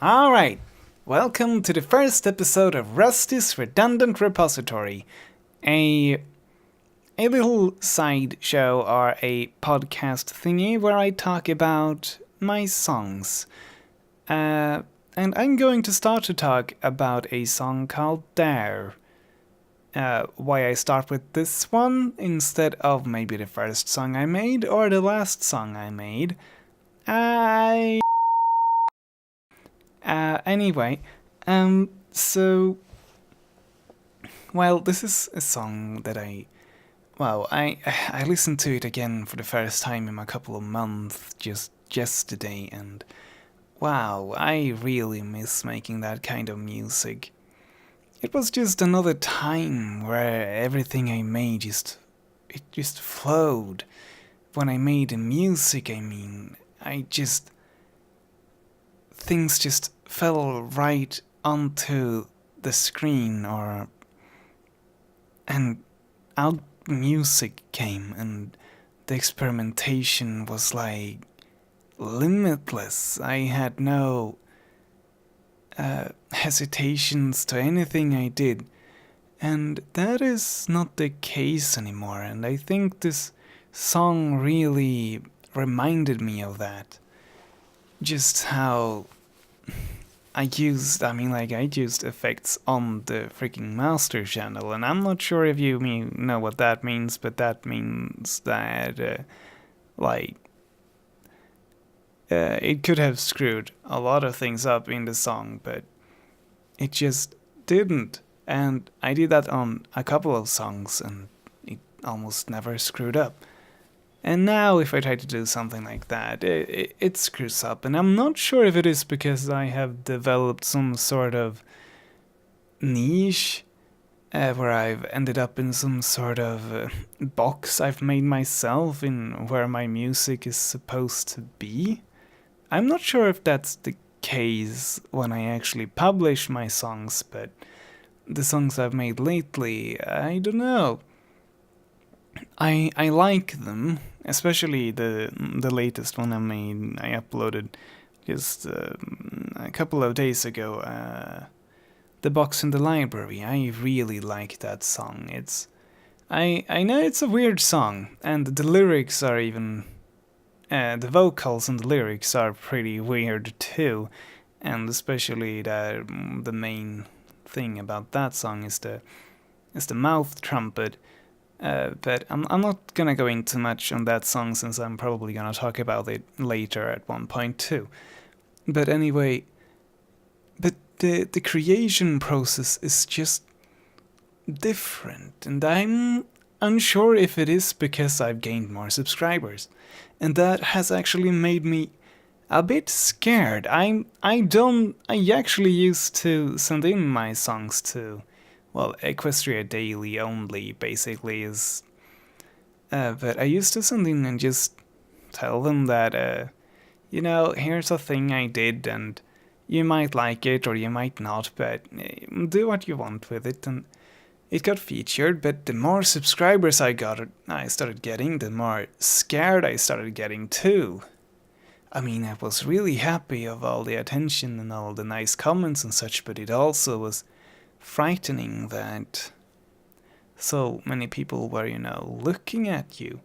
Alright, welcome to the first episode of Rusty's Redundant Repository, a little side show or a podcast thingy where I talk about my songs. And I'm going to start to talk about a song called Dare. Why I start with this one instead of maybe the first song I made or the last song I made. Anyway, so, well, this is a song that I listened to it again for the first time in a couple of months just yesterday, and wow, I really miss making that kind of music. It was just another time where everything I made just flowed. When I made the music, things just fell right onto the screen, and out music came, and the experimentation was like limitless. I had no hesitations to anything I did, and that is not the case anymore, and I think this song really reminded me of that. Just how I used effects on the freaking master channel, and I'm not sure if you know what that means, but that means that, it could have screwed a lot of things up in the song, but it just didn't. And I did that on a couple of songs, and it almost never screwed up. And now, if I try to do something like that, it screws up. And I'm not sure if it is because I have developed some sort of niche where I've ended up in some sort of box I've made myself in where my music is supposed to be. I'm not sure if that's the case when I actually publish my songs, but the songs I've made lately, I don't know. I like them, especially the latest one I uploaded just a couple of days ago. The Box in the Library. I really like that song. I know it's a weird song, and the lyrics are even the vocals and the lyrics are pretty weird too, and especially the main thing about that song is the mouth trumpet. But I'm not gonna go into much on that song since I'm probably gonna talk about it later at one point too. But anyway, the creation process is just different, and I'm unsure if it is because I've gained more subscribers, and that has actually made me a bit scared. I actually used to send in my songs to, well, Equestria Daily only, basically, is... but I used to send in and just tell them that, here's a thing I did, and you might like it or you might not, but do what you want with it. And it got featured, but the more subscribers I started getting, the more scared I started getting too. I mean, I was really happy of all the attention and all the nice comments and such, but it also was frightening that so many people were, looking at you.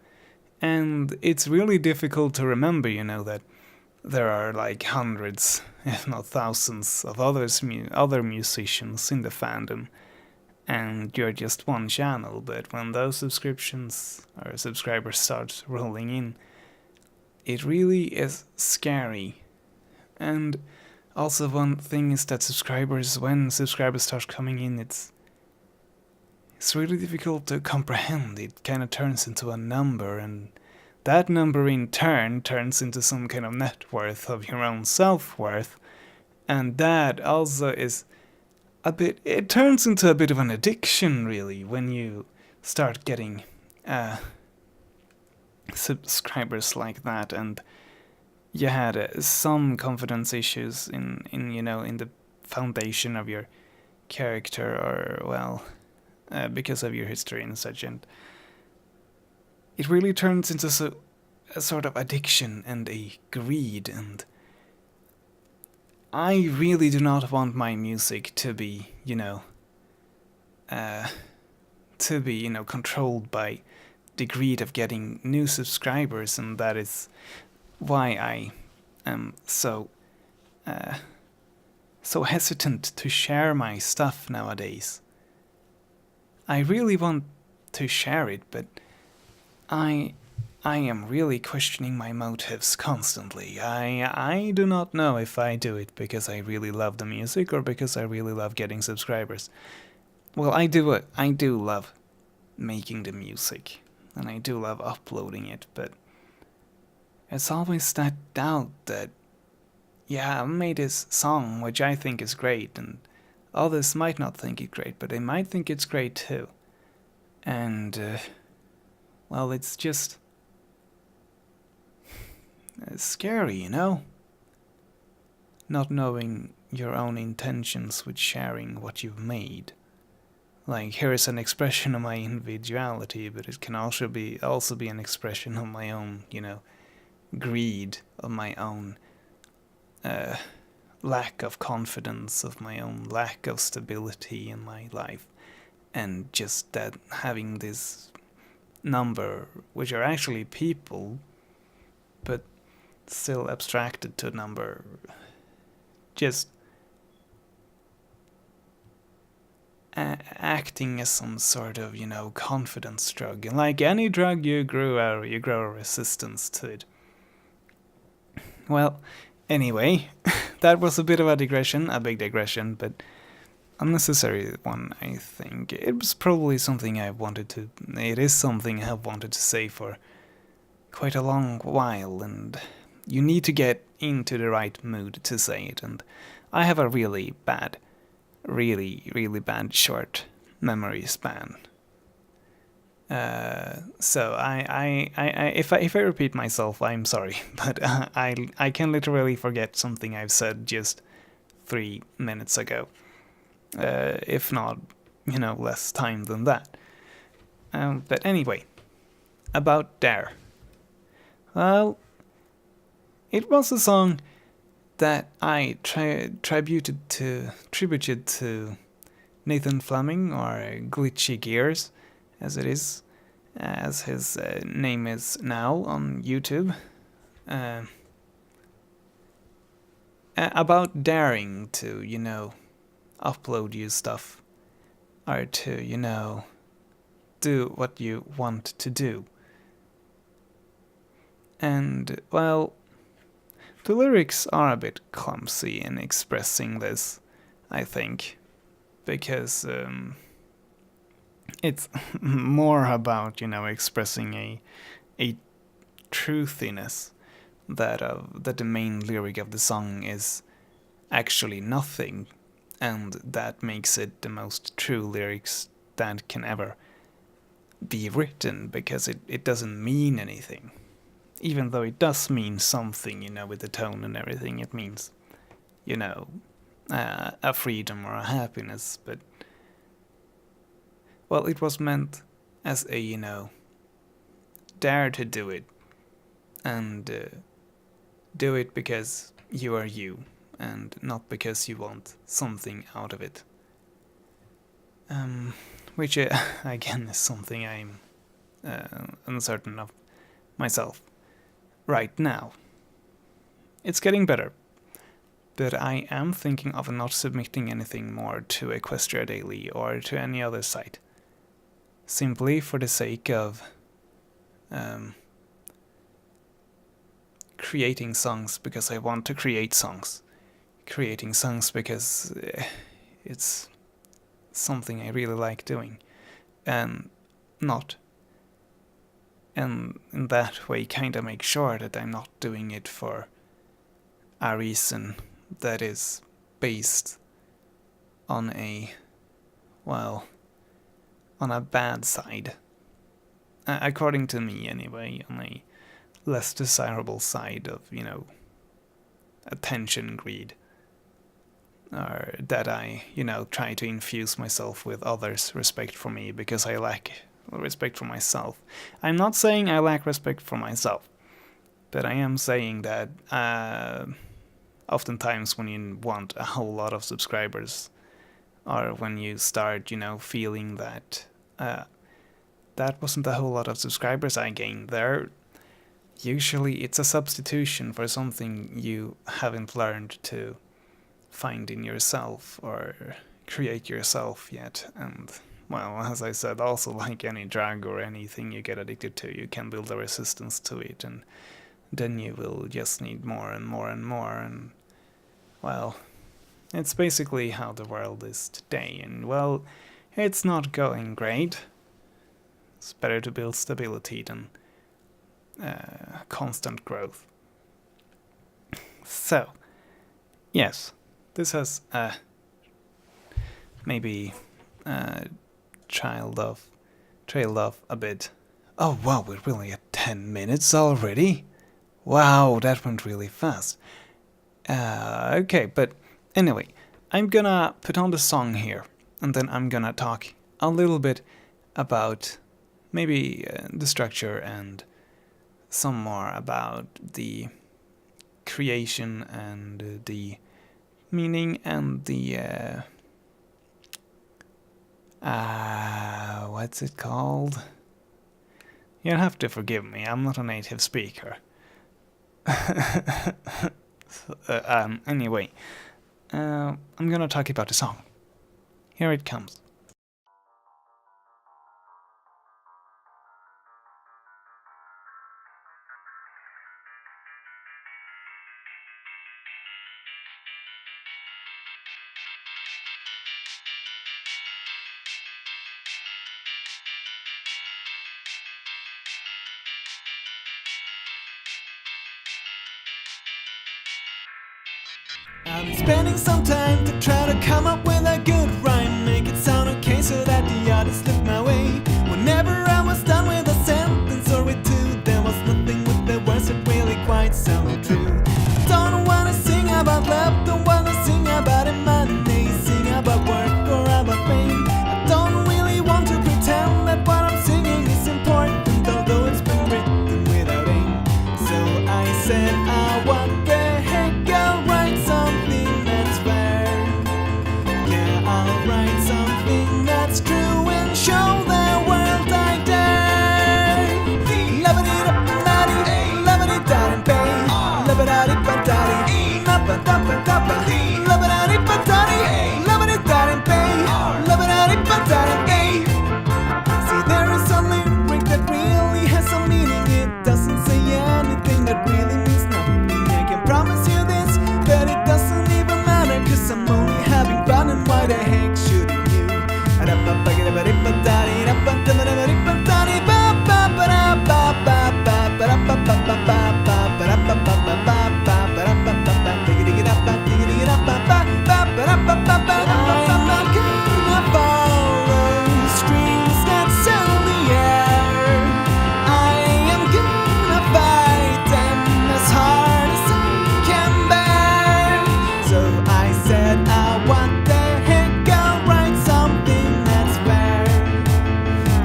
And it's really difficult to remember, that there are like hundreds, if not thousands, of other musicians in the fandom, and you're just one channel. But when those subscriptions or subscribers start rolling in, it really is scary. And also, one thing is that when subscribers start coming in, it's really difficult to comprehend. It kind of turns into a number, and that number in turn turns into some kind of net worth of your own self-worth. And that also is it turns into a bit of an addiction, really, when you start getting subscribers like that, and you had some confidence issues in the foundation of your character, or, well, because of your history and such, and it really turns into a sort of addiction and a greed, and I really do not want my music to be, uh, controlled by the greed of getting new subscribers, and that is why I am so hesitant to share my stuff nowadays. I really want to share it, but I I am really questioning my motives constantly. I do not know if I do it because I really love the music or because I really love getting subscribers. Well, I do love making the music, and I do love uploading it, but it's always that doubt that, yeah, I made this song which I think is great, and others might not think it great, but they might think it's great too. And well, it's just scary, not knowing your own intentions with sharing what you've made. Like, here is an expression of my individuality, but it can also be an expression of my own, greed, of my own uh, lack of confidence, of my own lack of stability in my life, and just that having this number, which are actually people, but still abstracted to a number, just acting as some sort of, confidence drug. And like any drug, you grow a resistance to it. Well, anyway, that was a bit of a digression, a big digression, but unnecessary one, I think. It was probably something it is something I've wanted to say for quite a long while, and you need to get into the right mood to say it, and I have a really bad short memory span. So if I repeat myself, I'm sorry, but I can literally forget something I've said just 3 minutes ago, if not, less time than that. But anyway, about Dare. Well, it was a song that I tributed to Nathan Fleming, or Glitchy Gears, as his name is now on YouTube, about daring to, upload your stuff, or to, do what you want to do. And, well, the lyrics are a bit clumsy in expressing this, I think, because it's more about, expressing a truthiness that the main lyric of the song is actually nothing, and that makes it the most true lyrics that can ever be written, because it doesn't mean anything. Even though it does mean something, with the tone and everything, it means, a freedom or a happiness, but, well, it was meant as a, dare to do it, and do it because you are you, and not because you want something out of it. Which, again, is something I'm uncertain of myself right now. It's getting better, but I am thinking of not submitting anything more to Equestria Daily or to any other site, simply for the sake of creating songs because I want to create songs. Creating songs because it's something I really like doing, and not. And in that way, kind of make sure that I'm not doing it for a reason that is based on on a bad side. According to me, anyway, on a less desirable side of, attention greed. Or that I, try to infuse myself with others' respect for me because I lack respect for myself. I'm not saying I lack respect for myself, but I am saying that oftentimes when you want a whole lot of subscribers, or when you start, feeling that that wasn't a whole lot of subscribers I gained there, usually it's a substitution for something you haven't learned to find in yourself or create yourself yet. And, well, as I said, also like any drug or anything you get addicted to, you can build a resistance to it, and then you will just need more and more and more. And, well, it's basically how the world is today. And, well, it's not going great. It's better to build stability than constant growth. So, yes, this has maybe trailed off a bit. Oh wow, we're really at 10 minutes already? Wow, that went really fast. Okay, but anyway, I'm gonna put on the song here, and then I'm gonna talk a little bit about maybe the structure and some more about the creation and the meaning and the what's it called? You'll have to forgive me, I'm not a native speaker. Anyway, I'm gonna talk about the song. Here it comes. I've been spending some time to try to come up with a good rhyme, make it sound okay so that the others slip my way. Whenever I was done with a sentence or with two, there was nothing with the words that really quite sounded true. Don't wanna sing about love, don't wanna sing about money, sing about work or about pain. I don't really want to pretend that what I'm singing is important, although it's been written without aim. So I said, what the heck, I'll write something that's fair. Yeah, I'll write something that's true and show the world I dare. Love-a-dee-da-ba-da-dee, love-a-dee-da-dee-bang, love-a-da-dee-ba-da-dee, love-a-da-ba-da-ba, love-a-da-dee-ba-da-dee, love-a-dee-da-dee-bang, love-a-da-dee-ba-da-dee. See, there is a lyric that really has some meaning. It doesn't say anything that really means nothing. I can promise you this, but it doesn't even matter, 'cause I'm only having fun, and why the heck shouldn't you? I'm not gonna follow streams that fill the air. I am gonna fight them as hard as I can bear. So I said, what the heck, I'll write something that's fair.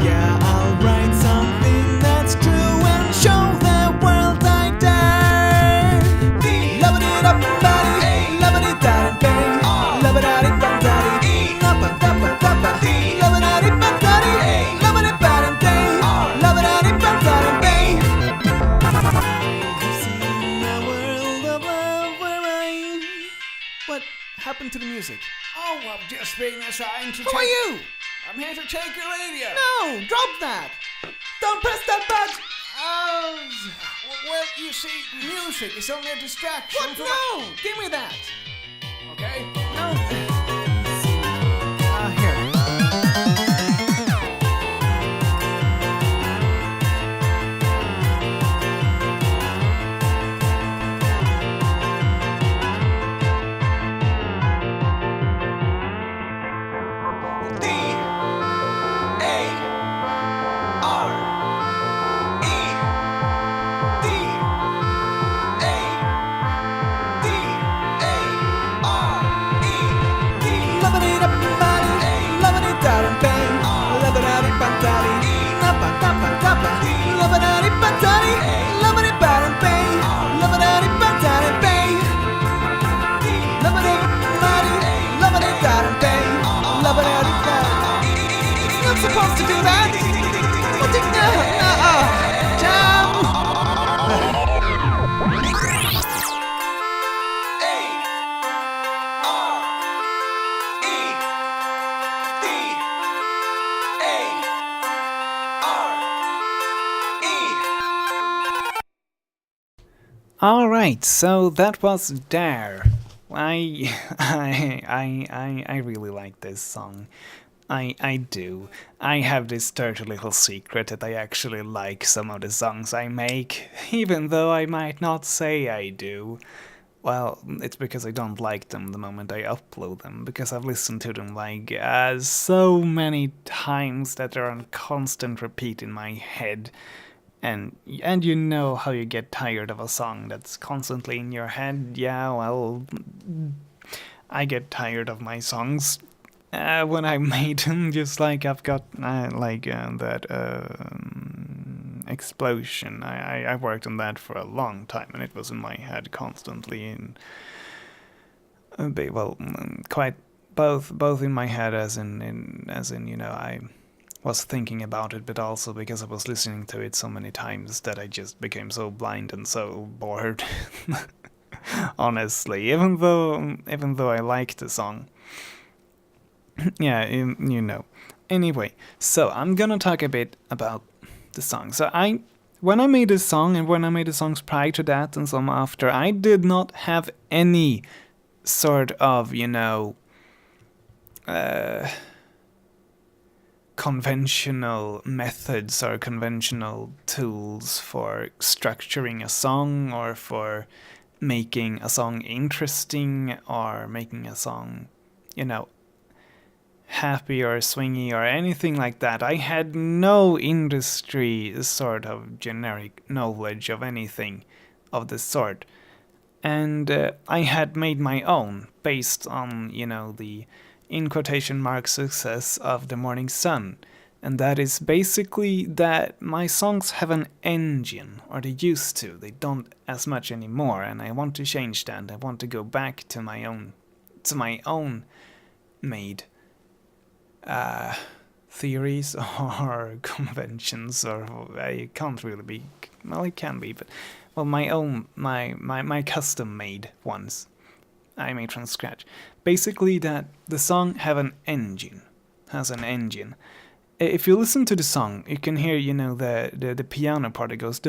Yeah, I'll write something that's true and show the world I dare. Love-a-dee-da-ba-dee, love-a-dee-da-dee-bang, love-a-da-dee-ba-da-dee, love-a-da-ba-da-ba, love-a-da-dee-ba-da-dee, love-a-dee-ba-da-dee, love-a-da-dee-ba-da-dee. I've seen a world of love where What happened to the music? Oh, I'm just being assigned to Who are you? I'm here to take your radio. No, drop that! Don't press that button! Well, you see, music is only a distraction. What? No! Give me that! Okay? No. Here. D-A-R-E-D-A-D-A Right, so that was Dare. I I really like this song. I do. I have this dirty little secret that I actually like some of the songs I make, even though I might not say I do. Well, it's because I don't like them the moment I upload them, because I've listened to them like so many times that they're on constant repeat in my head. And you know how you get tired of a song that's constantly in your head. Yeah, well, I get tired of my songs when I made them, just like I've got that explosion. I worked on that for a long time, and it was in my head constantly. In well, quite both in my head as in I was thinking about it, but also because I was listening to it so many times that I just became so blind and so bored. Honestly, even though I like the song. Yeah, you know. Anyway, so I'm gonna talk a bit about the song. So when I made this song and when I made the songs prior to that and some after, I did not have any sort of, conventional methods or conventional tools for structuring a song or for making a song interesting or making a song, happy or swingy or anything like that. I had no industry sort of generic knowledge of anything of the sort. And I had made my own based on, the in quotation mark success of The Morning Sun. And that is basically that my songs have an engine, or they used to. They don't as much anymore, and I want to change that. I want to go back to my own made theories or conventions, or it can't really be. Well, it can be, but my own, my custom made ones. I made from scratch. Basically, that the song has an engine. If you listen to the song, you can hear, the piano part that goes,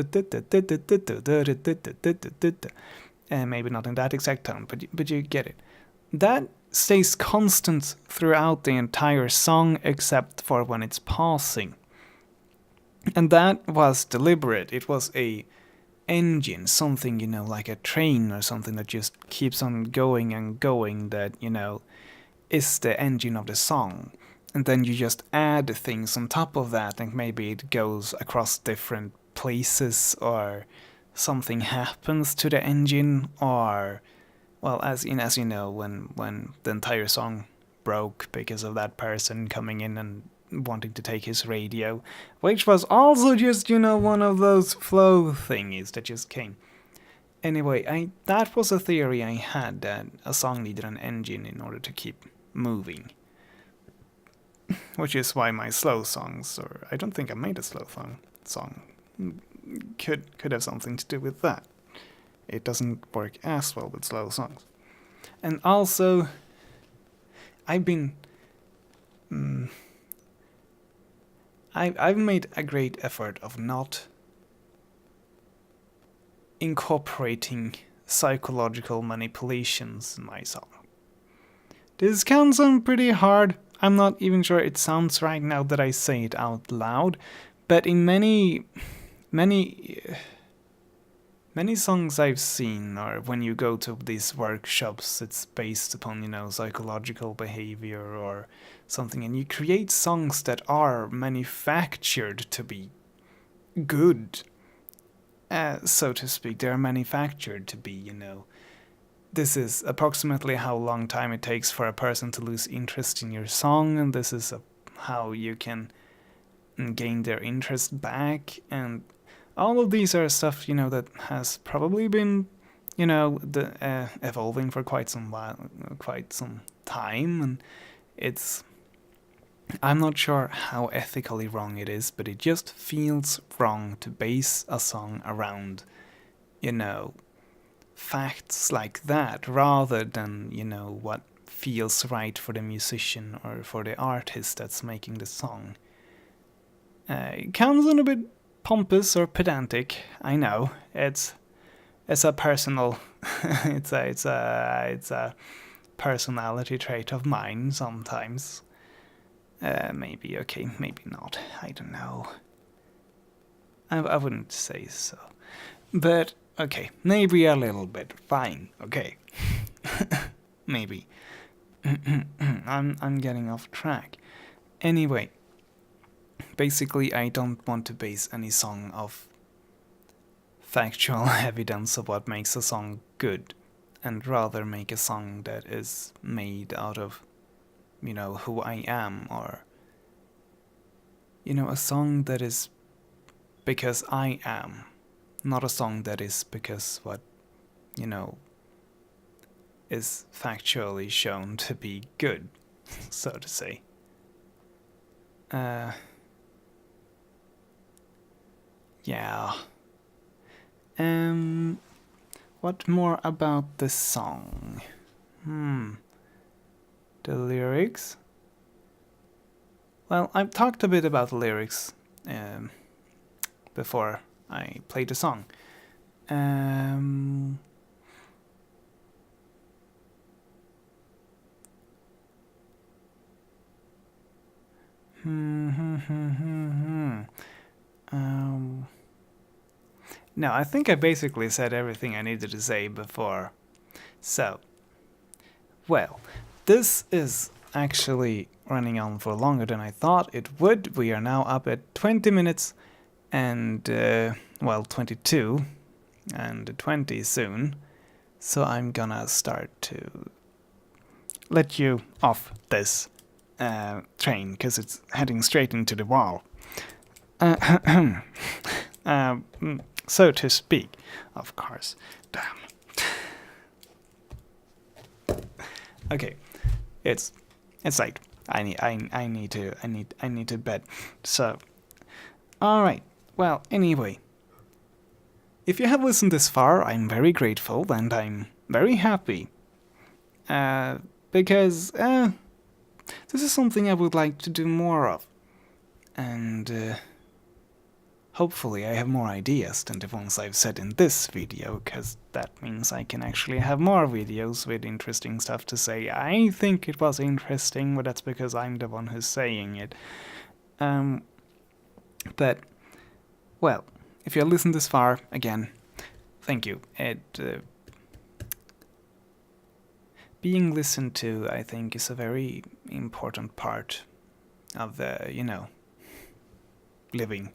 maybe not in that exact tone, but you get it. That stays constant throughout the entire song except for when it's pausing. And that was deliberate. It was a engine, something, like a train or something that just keeps on going and going, that, is the engine of the song. And then you just add things on top of that, and maybe it goes across different places, or something happens to the engine, or, well, as you know, when the entire song broke because of that person coming in and wanting to take his radio, which was also just, one of those flow thingies that just came. Anyway, that was a theory I had, that a song needed an engine in order to keep moving. Which is why my slow songs, or I don't think I made a slow song, could have something to do with that. It doesn't work as well with slow songs. And also, I've been... I've made a great effort of not incorporating psychological manipulations in my song. This can sound pretty hard. I'm not even sure it sounds right now that I say it out loud, but in many songs I've seen, or when you go to these workshops, it's based upon, psychological behavior or something, and you create songs that are manufactured to be good, so to speak. They're manufactured to be, this is approximately how long time it takes for a person to lose interest in your song, and this is how you can gain their interest back, and all of these are stuff, that has probably been, evolving for quite some time, and I'm not sure how ethically wrong it is, but it just feels wrong to base a song around, facts like that, rather than, what feels right for the musician or for the artist that's making the song. It comes in a bit pompous or pedantic, I know. It's it's a personal, it's a personality trait of mine sometimes. Maybe okay, maybe not. I don't know. I wouldn't say so, but okay, maybe a little bit. Fine. Okay, maybe. I'm getting off track. Anyway, basically, I don't want to base any song off factual evidence of what makes a song good, and rather make a song that is made out of, who I am, or, a song that is because I am, not a song that is because what, is factually shown to be good, so to say. Yeah. What more about the song? The lyrics? Well, I've talked a bit about the lyrics before I played the song. No, I think I basically said everything I needed to say before. So, well, this is actually running on for longer than I thought it would. We are now up at 20 minutes and, 22 and 20 soon. So I'm gonna start to let you off this train because it's heading straight into the wall. So to speak, of course. Damn. Okay, it's late. I need to bed. So, all right. Well, anyway, if you have listened this far, I'm very grateful and I'm very happy. Because this is something I would like to do more of, and hopefully I have more ideas than the ones I've said in this video, because that means I can actually have more videos with interesting stuff to say. I think it was interesting, but that's because I'm the one who's saying it. But, well, if you listened this far, again, thank you. Being listened to, I think, is a very important part of the, living,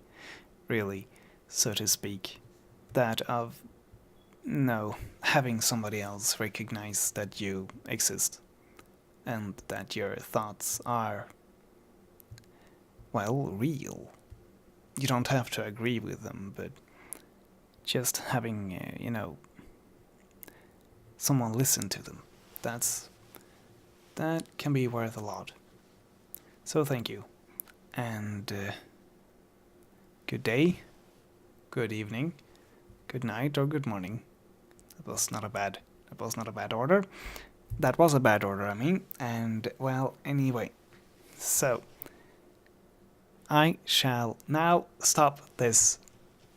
really, so to speak. That of, having somebody else recognize that you exist and that your thoughts are, well, real. You don't have to agree with them, but just having, someone listen to them. That can be worth a lot. So thank you, and good day, good evening, good night, or good morning. That was not a bad order. That was a bad order, I mean. And well, anyway, so I shall now stop this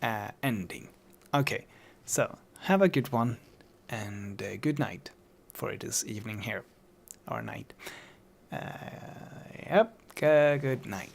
ending. Okay, so have a good one and good night. For it is evening here, or night. Yep, good night.